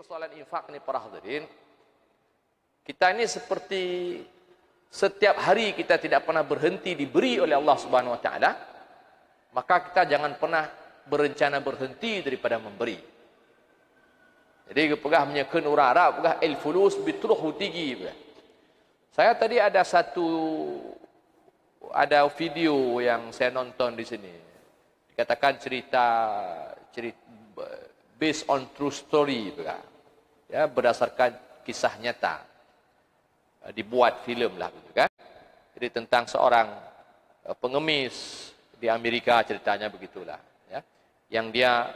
persoalan infak ini para hadirin, kita ini seperti setiap hari kita tidak pernah berhenti diberi oleh Allah Subhanahu wa taala, maka kita jangan pernah berencana berhenti daripada memberi. Jadi pegah menyekan orang Arab, pegah al-fulus bitruhu tinggi. Saya tadi ada video yang saya nonton di sini. Dikatakan cerita based on true story, ya, berdasarkan kisah nyata, dibuat filem lah, gitu kan. Jadi tentang seorang pengemis di Amerika, ceritanya begitulah, ya, yang dia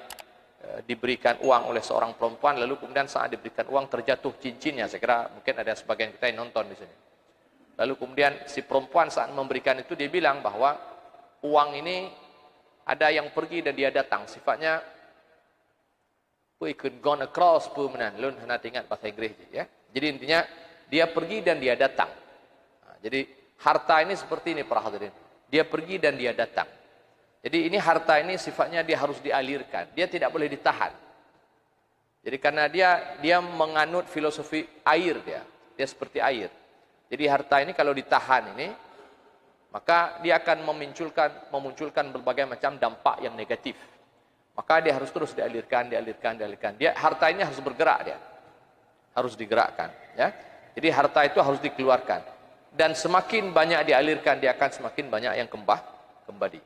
diberikan uang oleh seorang perempuan, lalu kemudian saat diberikan uang terjatuh cincinnya. Saya kira mungkin ada sebagian kita yang nonton di sini. Lalu kemudian si perempuan saat memberikan itu dia bilang bahwa uang ini ada yang pergi dan dia datang, sifatnya we could gone across pemenan, lun hendak ingat bahasa Inggris, ya. Jadi intinya dia pergi dan dia datang. Nah, jadi harta ini seperti ini para hadirin. Dia pergi dan dia datang. Jadi ini harta ini sifatnya dia harus dialirkan. Dia tidak boleh ditahan. Jadi karena dia menganut filosofi air dia. Dia seperti air. Jadi harta ini kalau ditahan ini, maka dia akan memunculkan berbagai macam dampak yang negatif. Maka dia harus terus dialirkan. Harta ini harus bergerak dia. Harus digerakkan, ya. Jadi harta itu harus dikeluarkan. Dan semakin banyak dialirkan, dia akan semakin banyak yang kembali.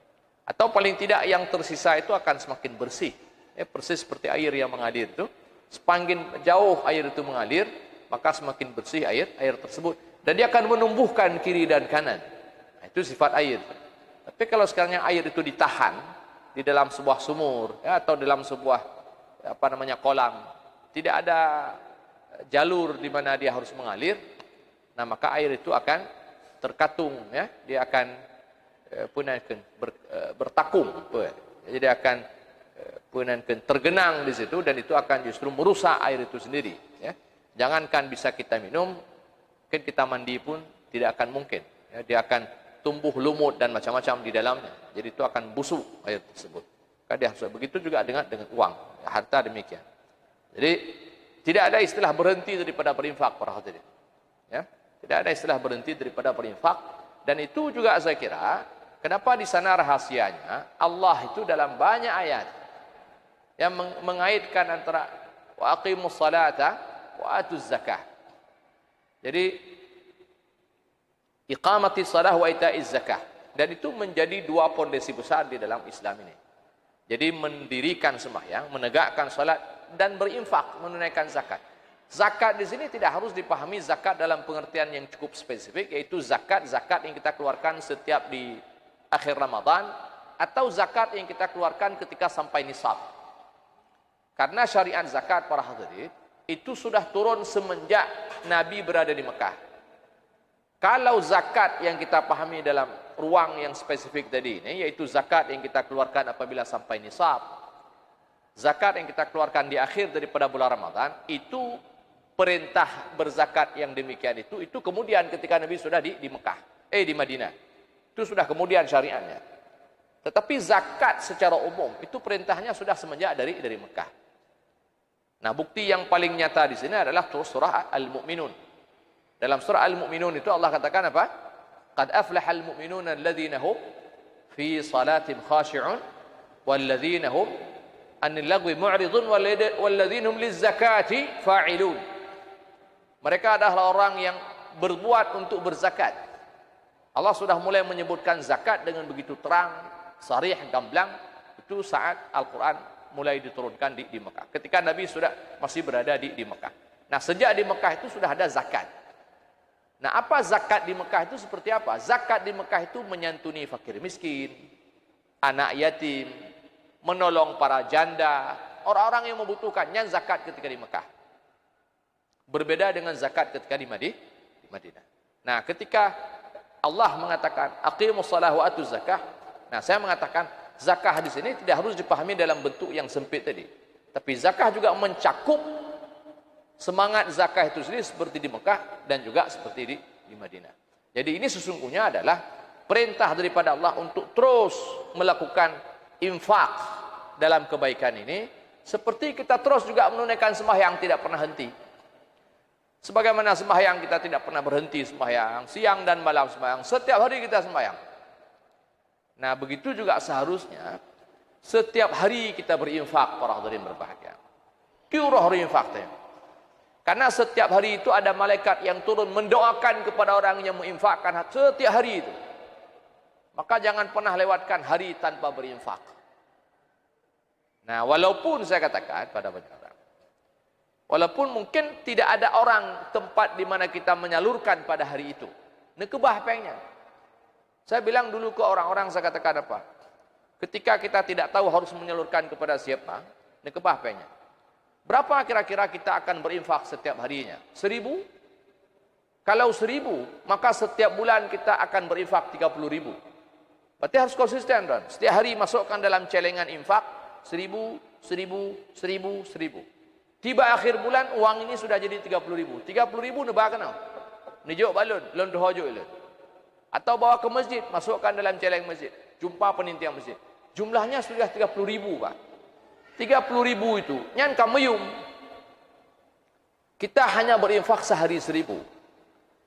Atau paling tidak yang tersisa itu akan semakin bersih. Ya, persis seperti air yang mengalir itu. Semakin jauh air itu mengalir, maka semakin bersih air tersebut. Dan dia akan menumbuhkan kiri dan kanan. Nah, itu sifat air. Tapi kalau sekarang air itu ditahan di dalam sebuah sumur, ya, atau dalam sebuah kolam, tidak ada jalur di mana dia harus mengalir, nah maka air itu akan terkatung, ya, dia akan bertakung, jadi dia akan tergenang di situ, dan itu akan justru merusak air itu sendiri, ya. Jangankan bisa kita minum, mungkin kita mandi pun tidak akan mungkin, ya. Dia akan tumbuh lumut dan macam-macam di dalamnya, jadi itu akan busuk air tersebut. Maka dia harus begitu juga dengan uang, harta demikian. Jadi tidak ada istilah berhenti daripada berinfak para hadirin, ya. Tidak ada istilah berhenti daripada berinfak. Dan itu juga saya kira kenapa di sana rahasianya Allah itu dalam banyak ayat yang mengaitkan antara wa aqimus salata wa atuz zakah. Jadi iqamatis salah wa itaiz zakah, dan itu menjadi dua pondasi besar di dalam Islam ini. Jadi mendirikan sembahyang, menegakkan salat, dan berinfak, menunaikan zakat. Zakat di sini tidak harus dipahami zakat dalam pengertian yang cukup spesifik, yaitu zakat yang kita keluarkan setiap di akhir Ramadan, atau zakat yang kita keluarkan ketika sampai nisab. Karena syariat zakat para hadirin itu sudah turun semenjak Nabi berada di Mekah. Kalau zakat yang kita pahami dalam ruang yang spesifik tadi ini, yaitu zakat yang kita keluarkan apabila sampai nisab, zakat yang kita keluarkan di akhir daripada bulan Ramadan, itu perintah berzakat yang demikian itu kemudian ketika Nabi sudah di Mekah, di Madinah. Itu sudah kemudian syariatnya. Tetapi zakat secara umum itu perintahnya sudah semenjak dari Mekah. Nah, bukti yang paling nyata di sini adalah surah Al-Mu'minun. Dalam surah Al-Mu'minun itu Allah katakan apa? Qad aflahal mu'minuna alladhina hum fi salatin khashi'un walladzina hum anil lagwi mu'ridun walladzina hum lizzakati fa'ilun. Mereka adalah orang yang berbuat untuk berzakat. Allah sudah mulai menyebutkan zakat dengan begitu terang, sarih, gamblang. Itu saat Al-Quran mulai diturunkan di Mekah. Ketika Nabi sudah masih berada di Mekah. Nah, sejak di Mekah itu sudah ada zakat. Nah, apa zakat di Mekah itu seperti apa? Zakat di Mekah itu menyantuni fakir miskin, anak yatim, menolong para janda, orang-orang yang membutuhkannya, zakat ketika di Mekah. Berbeda dengan zakat ketika di Madinah. Nah, ketika Allah mengatakan aqimus shalah wa atuz zakah, nah saya mengatakan zakah di sini tidak harus dipahami dalam bentuk yang sempit tadi. Tapi zakah juga mencakup semangat zakah itu sendiri seperti di Mekah dan juga seperti di Madinah. Jadi ini sesungguhnya adalah perintah daripada Allah untuk terus melakukan infak dalam kebaikan ini, Seperti kita terus juga menunaikan sembahyang tidak pernah henti. Sebagaimana sembahyang kita tidak pernah berhenti sembahyang, siang dan malam sembahyang, setiap hari kita sembahyang. Nah, begitu juga seharusnya setiap hari kita berinfak, para hadirin berbahagia. Curah infak. Karena setiap hari itu ada malaikat yang turun mendoakan kepada orang yang menginfakkan setiap hari itu. Maka jangan pernah lewatkan hari tanpa berinfak. Nah, walaupun saya katakan pada banyak orang, walaupun mungkin tidak ada orang tempat di mana kita menyalurkan pada hari itu. Nekebah pengen. Saya bilang dulu ke orang-orang, saya katakan apa? Ketika kita tidak tahu harus menyalurkan kepada siapa, nekebah pengen. Berapa kira-kira kita akan berinfak setiap harinya? 1.000? Kalau 1.000, maka setiap bulan kita akan berinfak 30.000. Berarti harus konsisten, kan? Setiap hari masukkan dalam celengan infak 1.000, 1.000, 1.000, 1.000. Tiba akhir bulan uang ini sudah jadi 30.000. 30.000 nebak kena. Nijuk balun, lon dohojo ilun. Atau bawa ke masjid, masukkan dalam celeng masjid. Jumpa penintiang masjid. Jumlahnya sudah 30.000, Pak. 30.000 itu nyan kameyum. Kita hanya berinfak sehari 1.000.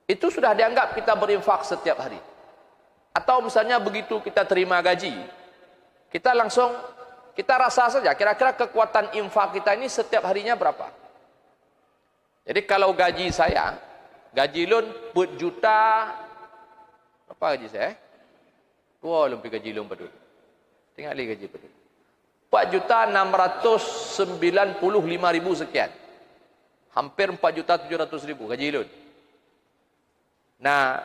Itu sudah dianggap kita berinfak setiap hari. Atau misalnya begitu kita terima gaji, kita langsung kita rasa saja kira-kira kekuatan infak kita ini setiap harinya berapa. Jadi kalau gaji saya, gaji lun per juta, berapa gaji saya? Wah, lebih gaji lun pedul. Tengok lagi gaji pedul. 4.695.000 sekian. Hampir 4.700.000 gaji lun. Nah,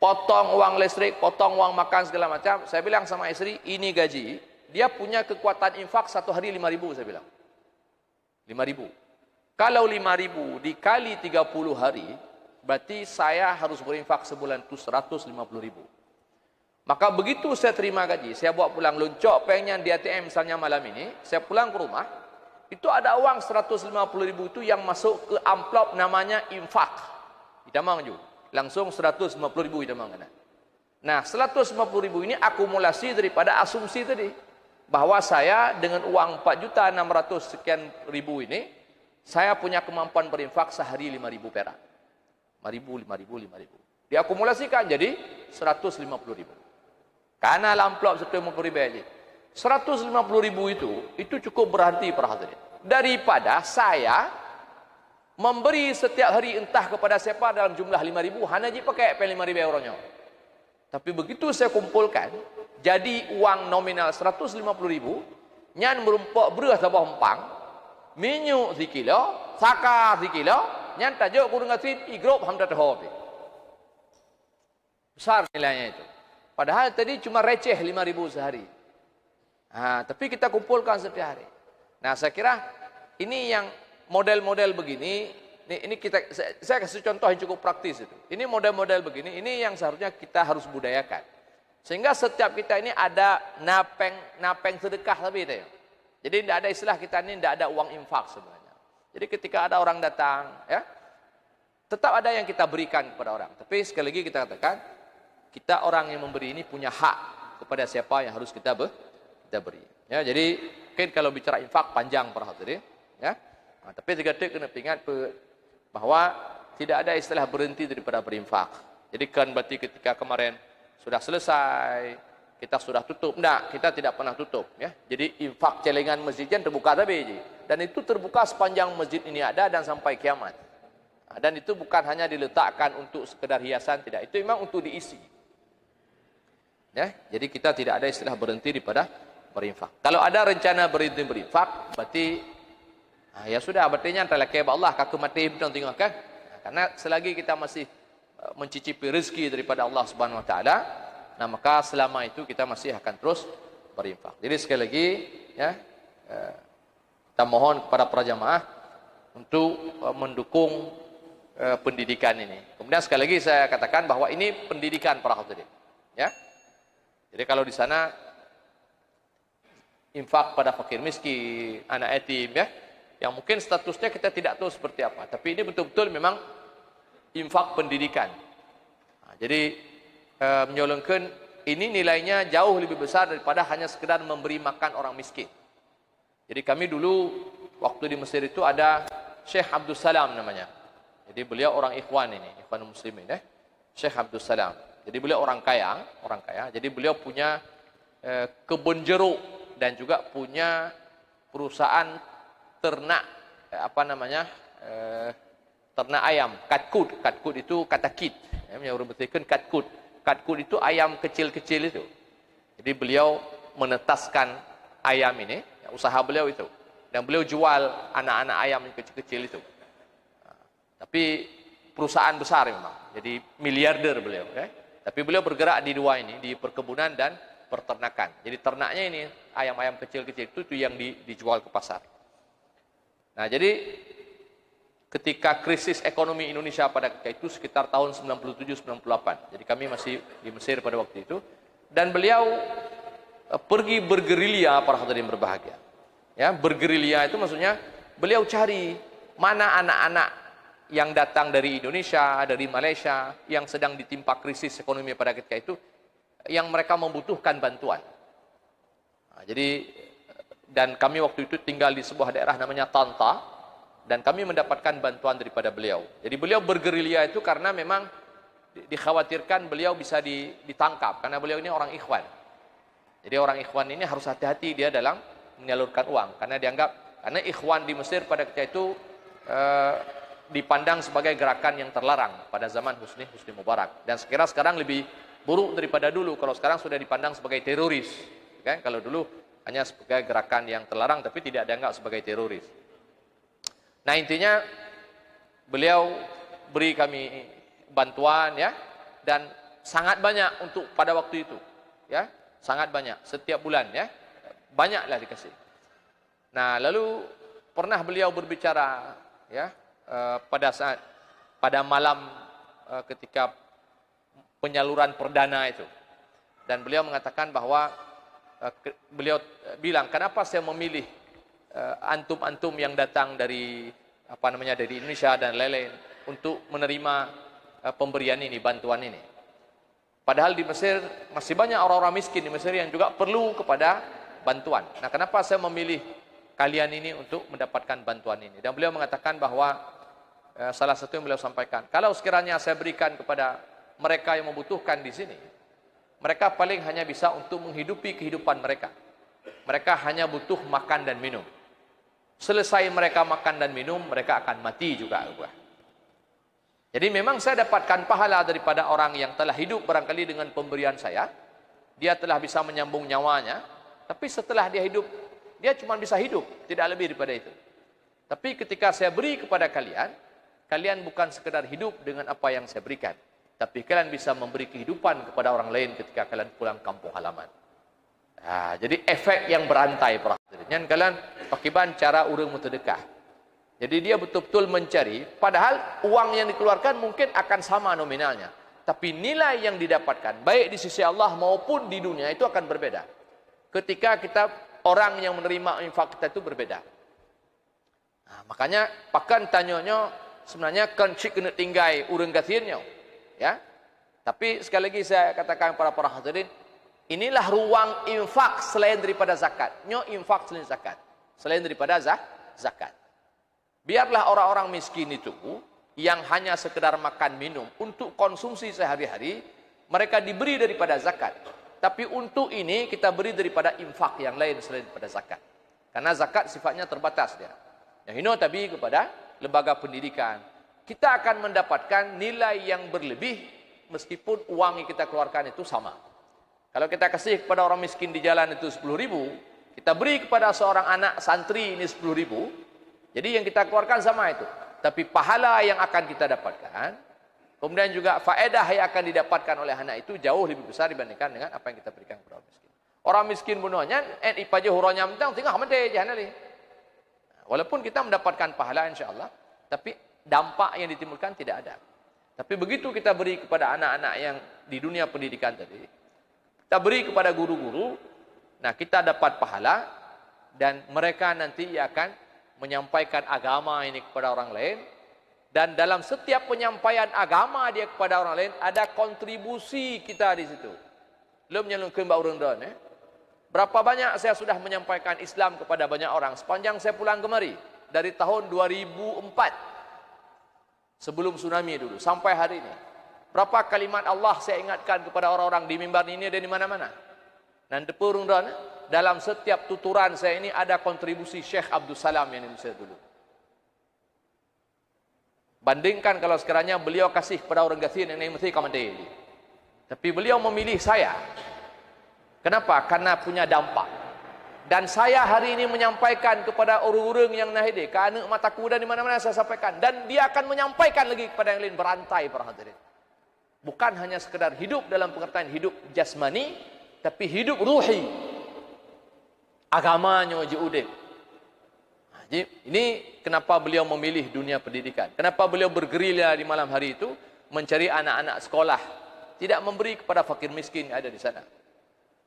potong uang listrik, potong uang makan segala macam. Saya bilang sama istri, ini gaji. Dia punya kekuatan infak satu hari 5.000, saya bilang. 5.000. Kalau 5.000 dikali 30 hari, berarti saya harus berinfak sebulan itu 150.000. Maka begitu saya terima gaji, saya bawa pulang loncok pengen di ATM misalnya malam ini, saya pulang ke rumah, itu ada uang 150.000 itu yang masuk ke amplop namanya infak. Idamang juga. Langsung 150.000 idamang kena. Nah, 150.000 ini akumulasi daripada asumsi tadi. Bahwa saya dengan uang 4.600 sekian ribu ini, saya punya kemampuan berinfak sehari 5.000 perak. 5.000, 5.000, 5.000. Diakumulasikan jadi 150.000. Karena amplop 150.000 aja. 150.000 itu cukup berarti para hadirin. Daripada saya memberi setiap hari entah kepada siapa dalam jumlah 5.000, hanya je pakai 5.000 euronya. Tapi begitu saya kumpulkan, jadi uang nominal 150.000, nyan merumpok beruah sabah empang, minyak 1 kilo, saka 1 kilo, nyan tajuk kurang asin, igrop hamdat hobi. Besar nilainya itu. Padahal tadi cuma receh 5.000 sehari. Tapi kita kumpulkan setiap hari. Nah, saya kira ini yang model-model begini, ini saya kasih contoh yang cukup praktis itu. Ini model-model begini, ini yang seharusnya kita harus budayakan. Sehingga setiap kita ini ada napeng sedekah tapi itu ya. Jadi tidak ada istilah kita ini tidak ada uang infak sebenarnya. Jadi ketika ada orang datang, ya, tetap ada yang kita berikan kepada orang. Tapi sekali lagi kita katakan, kita orang yang memberi ini punya hak kepada siapa yang harus kita beri. Ya, jadi mungkin kalau bicara infak panjang para hadirin, ya. Nah, tapi kita kena ingat bahwa tidak ada istilah berhenti daripada berinfak. Jadi kan berarti ketika kemarin sudah selesai, kita sudah tutup. Enggak, kita tidak pernah tutup. Ya. Jadi infak celengan masjidnya terbuka tapi. Dan itu terbuka sepanjang masjid ini ada dan sampai kiamat. Nah, dan itu bukan hanya diletakkan untuk sekedar hiasan, tidak. Itu memang untuk diisi. Ya, jadi kita tidak ada istilah berhenti daripada berinfak. Kalau ada rencana berhenti berinfak, berarti ya sudah, berarti antara keba Allah kakek mati betul tengok kan? Karena selagi kita masih mencicipi rezeki daripada Allah Subhanahu Wa Taala, nah maka selama itu kita masih akan terus berinfak. Jadi sekali lagi, ya, kita mohon kepada para jamaah untuk mendukung pendidikan ini. Kemudian sekali lagi saya katakan bahwa ini pendidikan para hadirin, ya. Jadi kalau di sana infak pada fakir miskin, anak yatim, ya, yang mungkin statusnya kita tidak tahu seperti apa, tapi ini betul-betul memang infak pendidikan. Nah, jadi menyolongkan ini nilainya jauh lebih besar daripada hanya sekedar memberi makan orang miskin. Jadi kami dulu waktu di Mesir itu ada Syekh Abdul Salam namanya. Jadi beliau orang ikhwan ini, ikhwan muslimin Syekh Abdul Salam. Jadi beliau orang kaya. Jadi beliau punya kebun jeruk dan juga punya perusahaan ternak ternak ayam, katkut. Katkut itu katakit. Yang orang bertikan katkut. Katkut itu ayam kecil-kecil itu. Jadi beliau menetaskan ayam ini, usaha beliau itu. Dan beliau jual anak-anak ayam yang kecil-kecil itu. Tapi perusahaan besar memang. Jadi miliarder beliau. Tapi beliau bergerak di dua ini, di perkebunan dan peternakan. Jadi ternaknya ini, ayam-ayam kecil-kecil itu yang dijual ke pasar. Nah, jadi ketika krisis ekonomi Indonesia pada ketika itu sekitar tahun 97-98. Jadi kami masih di Mesir pada waktu itu. Dan beliau pergi bergerilya, para hadirin berbahagia. Ya, bergerilya itu maksudnya beliau cari mana anak-anak yang datang dari Indonesia, dari Malaysia, yang sedang ditimpa krisis ekonomi pada ketika itu, yang mereka membutuhkan bantuan. Nah, jadi, dan kami waktu itu tinggal di sebuah daerah namanya Tanta, dan kami mendapatkan bantuan daripada beliau. Jadi beliau bergerilya itu karena memang dikhawatirkan beliau bisa ditangkap, karena beliau ini orang ikhwan. Jadi orang ikhwan ini harus hati-hati dia dalam menyalurkan uang, karena dianggap, karena ikhwan di Mesir pada ketika itu dipandang sebagai gerakan yang terlarang pada zaman Husni Mubarak. Dan sekira sekarang lebih buruk daripada dulu, kalau sekarang sudah dipandang sebagai teroris. Kan? Kalau dulu hanya sebagai gerakan yang terlarang, tapi tidak dianggap sebagai teroris. Nah, intinya beliau beri kami bantuan, ya, dan sangat banyak untuk pada waktu itu, ya, sangat banyak setiap bulan, ya, banyaklah dikasih. Nah, lalu pernah beliau berbicara, ya, pada malam ketika penyaluran perdana itu, dan beliau mengatakan bahwa beliau bilang, kenapa saya memilih antum-antum yang datang dari dari Indonesia dan lain-lain untuk menerima pemberian ini, bantuan ini. Padahal di Mesir masih banyak orang-orang miskin di Mesir yang juga perlu kepada bantuan. Nah, kenapa saya memilih kalian ini untuk mendapatkan bantuan ini? Dan beliau mengatakan bahwa salah satu yang beliau sampaikan, kalau sekiranya saya berikan kepada mereka yang membutuhkan di sini, mereka paling hanya bisa untuk menghidupi kehidupan mereka. Mereka hanya butuh makan dan minum. Selesai mereka makan dan minum, mereka akan mati juga. Jadi memang saya dapatkan pahala daripada orang yang telah hidup barangkali dengan pemberian saya. Dia telah bisa menyambung nyawanya. Tapi setelah dia hidup, dia cuma bisa hidup. Tidak lebih daripada itu. Tapi ketika saya beri kepada kalian, kalian bukan sekedar hidup dengan apa yang saya berikan. Tapi kalian bisa memberi kehidupan kepada orang lain ketika kalian pulang kampung halaman. Nah, jadi efek yang berantai, perhatian kalian pakiban cara urang mutadekah. Jadi dia betul-betul mencari, padahal uang yang dikeluarkan mungkin akan sama nominalnya, tapi nilai yang didapatkan baik di sisi Allah maupun di dunia itu akan berbeda. Ketika kita orang yang menerima infak kita itu berbeda. Nah, makanya pakan tanyanya sebenarnya kan cik kena tinggai urang kathirnya, ya. Tapi sekali lagi saya katakan para hadirin, inilah ruang infak selain daripada zakat. Nyo infak selain zakat. Selain daripada zakat. Biarlah orang-orang miskin itu yang hanya sekedar makan minum untuk konsumsi sehari-hari, mereka diberi daripada zakat. Tapi untuk ini kita beri daripada infak yang lain selain daripada zakat. Karena zakat sifatnya terbatas dia. Yang ini tapi kepada lembaga pendidikan. Kita akan mendapatkan nilai yang berlebih meskipun uang yang kita keluarkan itu sama. Kalau kita kasih kepada orang miskin di jalan itu 10.000, kita beri kepada seorang anak santri ini 10.000, jadi yang kita keluarkan sama itu. Tapi pahala yang akan kita dapatkan, kemudian juga faedah yang akan didapatkan oleh anak itu jauh lebih besar dibandingkan dengan apa yang kita berikan kepada orang miskin. Orang miskin bunuhnya, ipaje huronya mentang, tinggal hamade jahanali. Walaupun kita mendapatkan pahala insyaAllah, tapi dampak yang ditimbulkan tidak ada. Tapi begitu kita beri kepada anak-anak yang di dunia pendidikan tadi, kita beri kepada guru-guru, nah kita dapat pahala, dan mereka nanti akan menyampaikan agama ini kepada orang lain, dan dalam setiap penyampaian agama dia kepada orang lain, ada kontribusi kita di situ. Belum menyalurkan bau rendon, Berapa banyak saya sudah menyampaikan Islam kepada banyak orang sepanjang saya pulang kemari. Dari tahun 2004. Sebelum tsunami dulu. Sampai hari ini. Berapa kalimat Allah saya ingatkan kepada orang-orang di mimbar ini dan di mana-mana. Dan depurung dan dalam setiap tuturan saya ini ada kontribusi Syekh Abdul Salam yang saya dulu. Bandingkan kalau sekiranya beliau kasih kepada orang Gasin yang mesti kamandai. Tapi beliau memilih saya. Kenapa? Karena punya dampak. Dan saya hari ini menyampaikan kepada orang-orang yang nahidi, ke anak mataku dan di mana-mana saya sampaikan. Dan dia akan menyampaikan lagi kepada yang lain, berantai para hadirin. Bukan hanya sekedar hidup dalam pengertian hidup jasmani, tapi hidup ruhi. Agamanya wajib udip. Jadi ini kenapa beliau memilih dunia pendidikan. Kenapa beliau bergerilya di malam hari itu mencari anak-anak sekolah, tidak memberi kepada fakir miskin yang ada di sana.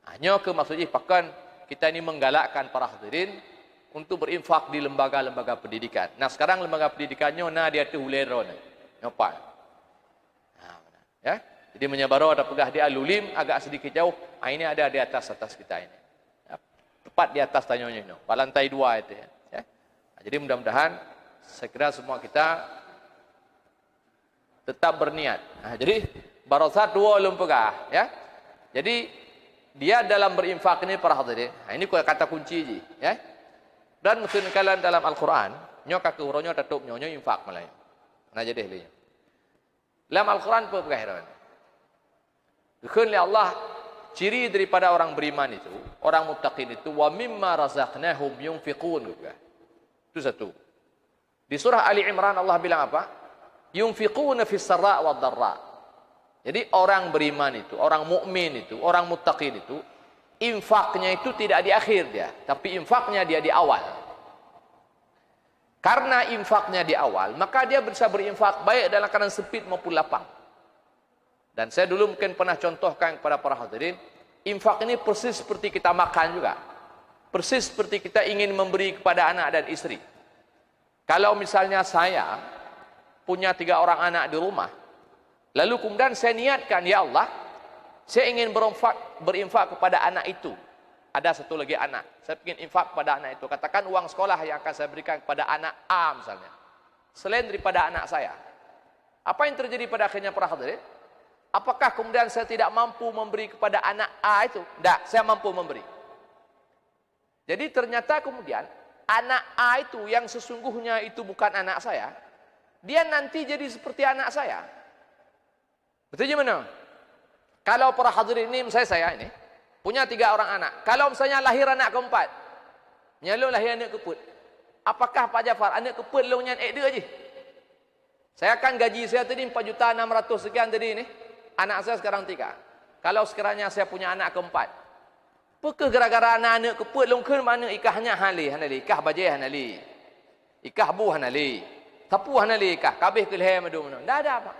Hanya ke maksudnya bahkan kita ini menggalakkan para hadirin untuk berinfak di lembaga-lembaga pendidikan. Nah sekarang lembaga pendidikannya dia tu hulero ni. Nampak? Ya. Jadi menyabaro ada pegah di Alulim agak sedikit jauh. Ini ada di atas kita ini. Ya. Tepat di atas tanyanya ini. Lantai 2 itu ya. Jadi mudah-mudahan saya kira semua kita tetap berniat. Jadi barosat dua lempegah ya. Jadi dia dalam berinfak ini para hadirin. Ini kata kunci je ya. Dan mungkin kalian dalam Al-Qur'an nyoka ke uronyo tutup nyonya infak malai. Nah jadi dia. Dalam Al-Qur'an apa perkara? Dikatakan Allah ciri daripada orang beriman itu, orang muttaqin itu wa mimma razaqnahum yunfiqun juga. Itu satu. Di surah Ali Imran Allah bilang apa? Yunfiquna fis sarra' wad dharra. Jadi orang beriman itu, orang mukmin itu, orang muttaqin itu, infaknya itu tidak di akhir dia, tapi infaknya dia di awal. Karena infaknya di awal, maka dia bisa berinfak baik dalam keadaan sempit maupun lapang. Dan saya dulu mungkin pernah contohkan kepada para hadirin, infak ini persis seperti kita makan juga. Persis seperti kita ingin memberi kepada anak dan istri. Kalau misalnya saya punya 3 orang anak di rumah, lalu kemudian saya niatkan, ya Allah, saya ingin berinfak kepada anak itu. Ada satu lagi anak, saya ingin infak kepada anak itu. Katakan uang sekolah yang akan saya berikan kepada anak A misalnya. Selain daripada anak saya. Apa yang terjadi pada akhirnya para hadirin? Apakah kemudian saya tidak mampu memberi kepada anak A itu? Tidak, saya mampu memberi. Jadi ternyata kemudian anak A itu yang sesungguhnya itu bukan anak saya, dia nanti jadi seperti anak saya. Betul gimana? Kalau para hadirin ini, misalnya saya ini punya 3 orang anak. Kalau misalnya lahir anak keempat, nyalo lahir anak keput. Apakah Pak Jafar anak keput lu nyan dia aja? Saya akan gaji saya tadi 4.600.000 sekian tadi ini. Anak saya sekarang 3. Kalau sekiranya saya punya anak keempat, apakah gara-gara anak-anak keput lungkun mana ikahnya hanali, ikah bajai hanali. Ikah bu hanali. Tapu hanali ikah, kabeh keleh madu mana. Tak ada apa.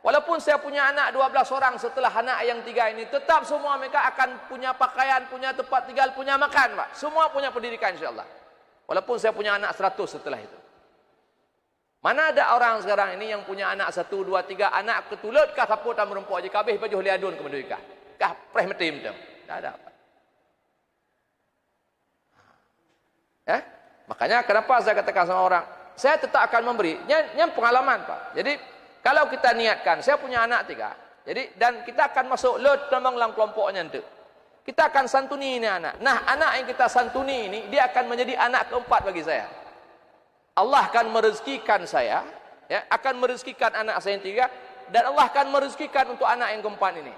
Walaupun saya punya anak 12 orang setelah anak yang 3 ini, tetap semua mereka akan punya pakaian, punya tempat tinggal, punya makan, Pak. Semua punya pendidikan insya-Allah. Walaupun saya punya anak 100 setelah itu. Mana ada orang sekarang ini yang punya anak 1, 2, 3 anak ketulut kah sapu tam merempuk aja kabeh baju liadun ke mendukah. Kah preh metim tam. Tak ada apa. Ya? Makanya kenapa saya katakan sama orang, saya tetap akan memberi. Yang pengalaman, Pak. Jadi kalau kita niatkan, saya punya anak 3. Jadi dan kita akan masuk lot memang dalam kelompoknya itu. Kita akan santuni ini anak. Nah, anak yang kita santuni ini dia akan menjadi anak keempat bagi saya. Allah akan merezekikan saya, ya, akan merezekikan anak saya yang 3 dan Allah akan merezekikan untuk anak yang keempat ini.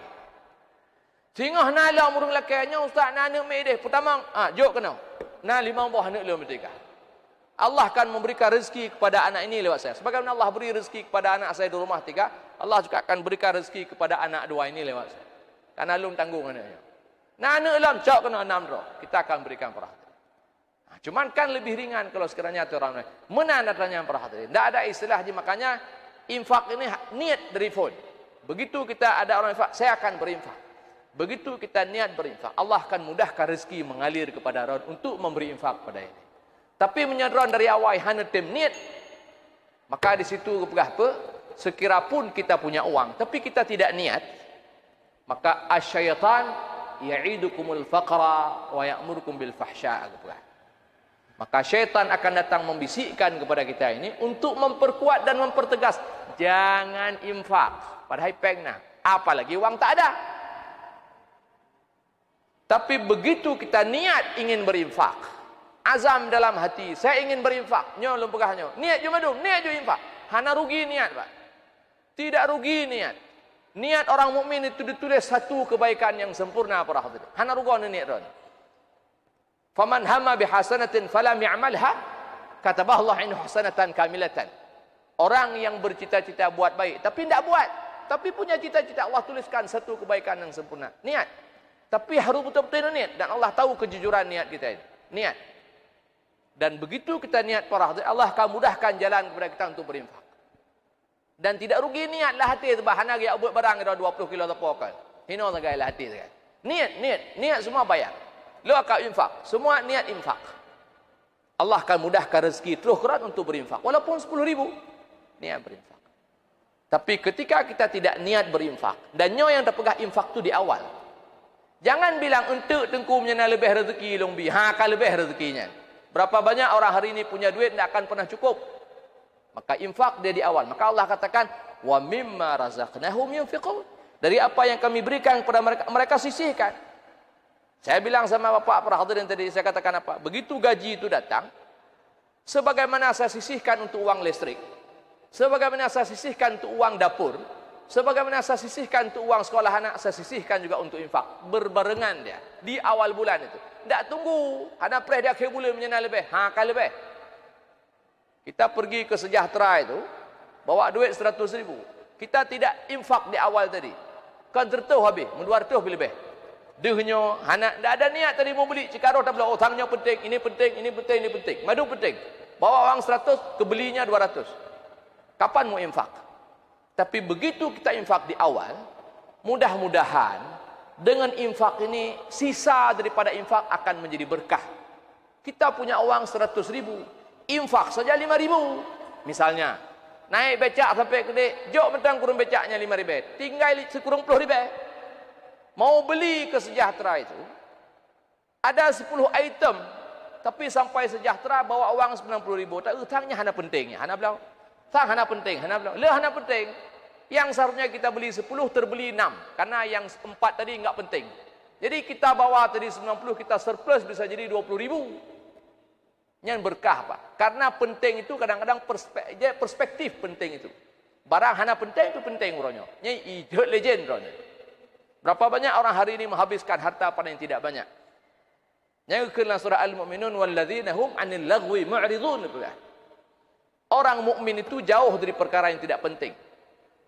Sehingga nala umur lakanya ustaz anak medeh pertama, jok kena. Nah 5 buah anak lu mereka. Allah akan memberikan rezeki kepada anak ini lewat saya. Sebagaimana Allah beri rezeki kepada anak saya di rumah 3, Allah juga akan berikan rezeki kepada anak 2 ini lewat saya. Karena lu tanggung anaknya. Nah anak lam cak kena 6 roh. Kita akan berikan perhatian. Nah, cuman kan lebih ringan kalau sekiranya itu orang lain. Mana datanya perhatian. Tidak ada istilah makanya infak ini niat dari phone. Begitu kita ada orang infak, saya akan berinfak. Begitu kita niat berinfak, Allah akan mudahkan rezeki mengalir kepada orang untuk memberi infak pada ini. Tapi menyadran dari awal hanya tim niat, maka di situ apa? Sekira pun kita punya uang, tapi kita tidak niat, maka asyaitan ya'idukumul faqra wa ya'murukum bil fahsya. Maka syaitan akan datang membisikkan kepada kita ini untuk memperkuat dan mempertegas, jangan infak. Padahal pengna, apalagi uang tak ada. Tapi begitu kita niat ingin berinfak, azam dalam hati, saya ingin berinfak, nyo lempegahnya, niat je madu, niat je infak. Hana rugi niat, Pak. Tidak rugi niat. Niat orang mukmin itu ditulis satu kebaikan yang sempurna para hadirin. Hana rugi niat ron. Faman hamma bihasanatin falam ya'malha katabahu Allah innahu hasanatan kamilatan. Orang yang bercita-cita buat baik tapi tidak buat, tapi punya cita-cita, Allah tuliskan satu kebaikan yang sempurna. Niat. Tapi harus betul-betul niat, dan Allah tahu kejujuran niat kita ini. Niat. Dan begitu kita niat para hadirin, Allah akan mudahkan jalan kepada kita untuk berinfak. Dan tidak rugi niatlah hati bahana dia buat barang dah 20 kilo tapokal. Hino sagailah hati sekali. Niat semua bayar. Lo akan infak, semua niat infak. Allah akan mudahkan rezeki terus kerat untuk berinfak, walaupun 10.000 niat berinfak. Tapi ketika kita tidak niat berinfak, dan nyo yang terpegah infak tu di awal, jangan bilang untuk tengku menyana lebih rezeki longbi, kan lebih rezekinya. Berapa banyak orang hari ini punya duit tidak akan pernah cukup. Maka infak dia di awal. Maka Allah katakan, wa mimma razaqnahum yunfiqun. Dari apa yang kami berikan kepada mereka, mereka sisihkan. Saya bilang sama bapak para hadirin tadi, saya katakan apa? Begitu gaji itu datang, sebagaimana saya sisihkan untuk uang listrik, sebagaimana saya sisihkan untuk uang dapur, sebagaimana saya sisihkan untuk uang sekolah anak, saya sisihkan juga untuk infak. Berbarengan dia di awal bulan itu. Tidak tunggu, ada preh dia akhir bulan menyena lebih. Kan lebih. Kita pergi ke Sejahtera itu, bawa duit 100.000. Kita tidak infak di awal tadi. Kan tertuh habis, 200 lebih. Dehnya, anak tidak ada niat tadi mau beli. Cikaroh tak bilang, tangnya penting, ini penting, ini penting, ini penting. Madu penting. Bawa uang 100, kebelinya 200. Kapan mau infak? Tapi begitu kita infak di awal, mudah-mudahan dengan infak ini, sisa daripada infak akan menjadi berkah. Kita punya uang 100.000, infak saja 5.000. Misalnya, naik becak sampai gede, jok mentang kurung becaknya 5.000. Tinggal sekurang 10.000. Mau beli ke Sejahtera itu, ada 10 item, tapi sampai Sejahtera bawa uang 90.000. Tak utangnya hana pentingnya. Hana bilang, tak hana penting. Hana bilang, le hana penting. Yang seharusnya kita beli 10, terbeli 6. Karena yang 4 tadi enggak penting. Jadi kita bawa tadi 90, kita surplus bisa jadi 20.000. Yang berkah, Pak. Karena penting itu kadang-kadang perspektif penting itu. Barang hana penting itu penting uronyo. Ini ijot legend uronyo. Berapa banyak orang hari ini menghabiskan harta pada yang tidak banyak. Yang kena surah Al-Mu'minun walladzina hum 'anil lagwi mu'ridun. Orang mukmin itu jauh dari perkara yang tidak penting.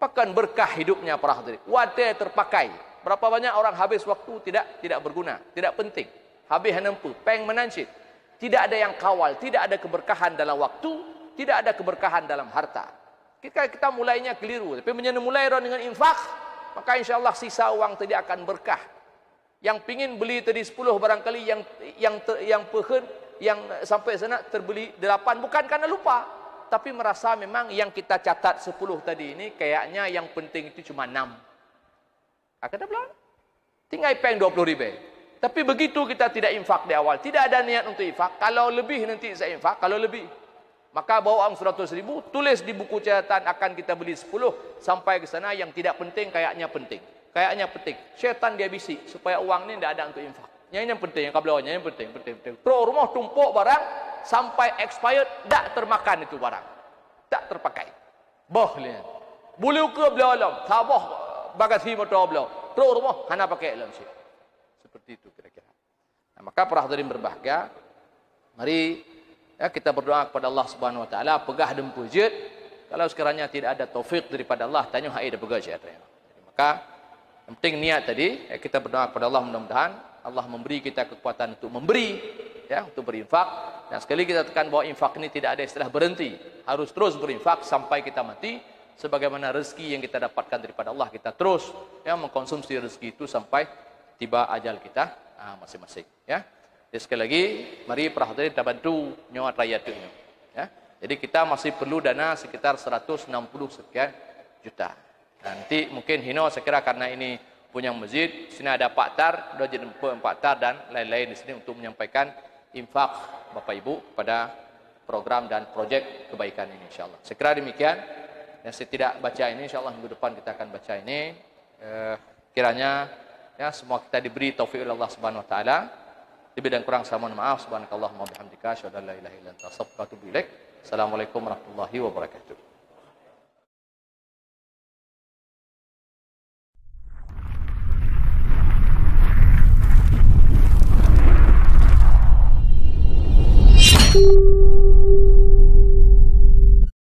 Bahkan berkah hidupnya para hadirin. Wadah terpakai. Berapa banyak orang habis waktu tidak berguna, tidak penting. Habis menempuh, peng menancit. Tidak ada yang kawal, tidak ada keberkahan dalam waktu, tidak ada keberkahan dalam harta. Kita mulainya keliru. Tapi mulai dengan infak, maka insya Allah sisa uang tadi akan berkah. Yang pingin beli tadi 10 barangkali yang sampai sana terbeli 8 bukan karena lupa, tapi merasa memang yang kita catat 10 tadi ini kayaknya yang penting itu cuma 6. Akan bilang tinggal peng 20.000. Tapi begitu kita tidak infak di awal, tidak ada niat untuk infak, kalau lebih nanti saya infak, kalau lebih maka bawa uang 100.000, tulis di buku catatan akan kita beli 10, sampai ke sana yang tidak penting kayaknya penting. Kayaknya penting. Syaitan dia bisik supaya uang ini tidak ada untuk infak. Yang penting, yang kabelnya yang penting. Terus rumah tumpuk barang sampai expired, tak termakan itu barang. Tak terpakai. Boh lihat. Boleh ke beliau alam, tabah bagasi motor beliau. Terus rumah hana pakai alam sih. Seperti itu kira-kira. Nah, maka para hadirin berbahagia, mari ya, kita berdoa kepada Allah Subhanahu Wa Taala, pegah dan pujud. Kalau sekiranya tidak ada taufik daripada Allah, tanya hai dah pegah saya. Maka yang penting niat tadi, ya, kita berdoa kepada Allah, mudah-mudahan Allah memberi kita kekuatan untuk memberi, ya, untuk berinfak. Dan sekali kita tekan bahwa infak ini tidak ada istilah berhenti, harus terus berinfak sampai kita mati. Sebagaimana rezeki yang kita dapatkan daripada Allah, kita terus ya mengkonsumsi rezeki itu sampai tiba ajal kita masing-masing. Ya. Jadi sekali lagi, mari para hadirin kita bantu nyawa rakyat itu. Ya. Jadi kita masih perlu dana sekitar 160 sekian juta. Nanti mungkin Hino saya kira karena ini punya masjid. Di sini ada Pak Tar, sudah jadi Pak Tar dan lain-lain di sini untuk menyampaikan infak Bapak Ibu pada program dan projek kebaikan ini insyaallah. Sekira demikian. Yang saya tidak baca ini insyaallah minggu depan kita akan baca ini. Kiranya ya semua kita diberi taufik oleh Allah Subhanahu wa taala. Lebih dan kurang saya mohon maaf. Subhanakallahumma bihamdika asyhadu an la ilaha illa anta astaghfiruka wa atubu ilaik. Assalamualaikum warahmatullahi wabarakatuh.